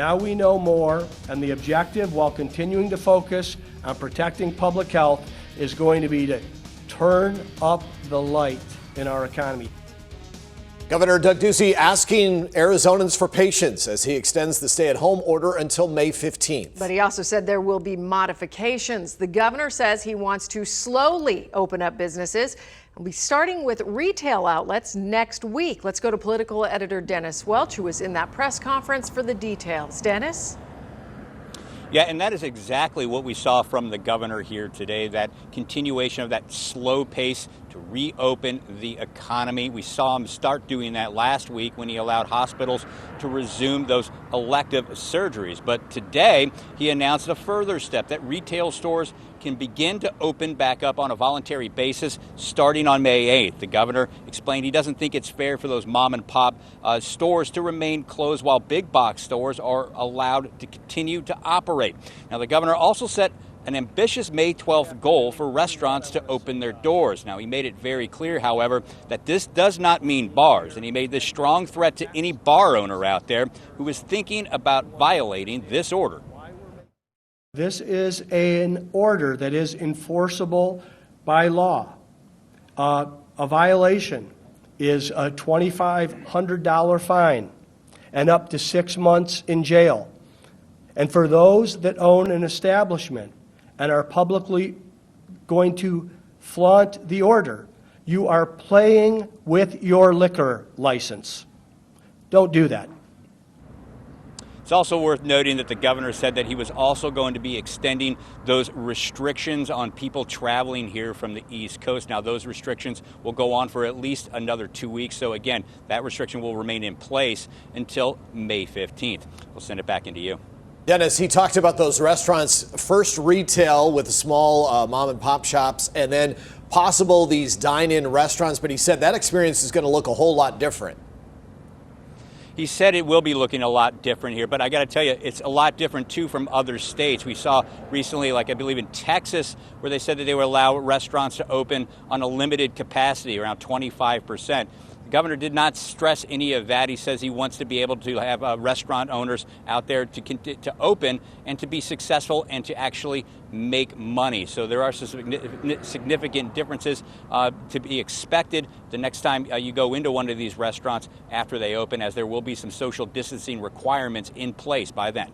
Now we know more, and the objective, while continuing to focus on protecting public health, is going to be to turn up the light in our economy. Governor Gov Ducey asking Arizonans for patience as he extends the stay-at-home order until May 15th. But he also said there will be modifications. The governor says he wants to slowly open up businesses. We'll be starting with retail outlets next week. Let's go to political editor Dennis Welch, who was in that press conference for the details. Dennis? Yeah, and that is exactly what we saw from the governor here today, that continuation of that slow pace to reopen the economy. We saw him start doing that last week when he allowed hospitals to resume those elective surgeries. But today, he announced a further step that retail stores can begin to open back up on a voluntary basis starting on May 8th. The governor explained he doesn't think it's fair for those mom and pop stores to remain closed while big box stores are allowed to continue to operate. Now, the governor also set an ambitious May 12th goal for restaurants to open their doors. Now, he made it very clear, however, that this does not mean bars, and he made this strong threat to any bar owner out there who is thinking about violating this order. This is an order that is enforceable by law. A violation is a $2,500 fine and up to 6 months in jail. And for those that own an establishment and are publicly going to flaunt the order, you are playing with your liquor license. Don't do that. It's also worth noting that the governor said that he was also going to be extending those restrictions on people traveling here from the East Coast. Now, those restrictions will go on for at least another 2 weeks. So, again, that restriction will remain in place until May 15th. We'll send it back into you. Dennis, he talked about those restaurants, first retail with the small mom and pop shops, and then possible these dine-in restaurants. But he said that experience is going to look a whole lot different. He said it will be looking a lot different here, but I got to tell you, it's a lot different, too, from other states. We saw recently, like I believe in Texas, where they said that they would allow restaurants to open on a limited capacity, around 25%. The governor did not stress any of that. He says he wants to be able to have restaurant owners out there to open and to be successful and to actually make money. So there are some significant differences to be expected the next time you go into one of these restaurants after they open, as there will be some social distancing requirements in place by then.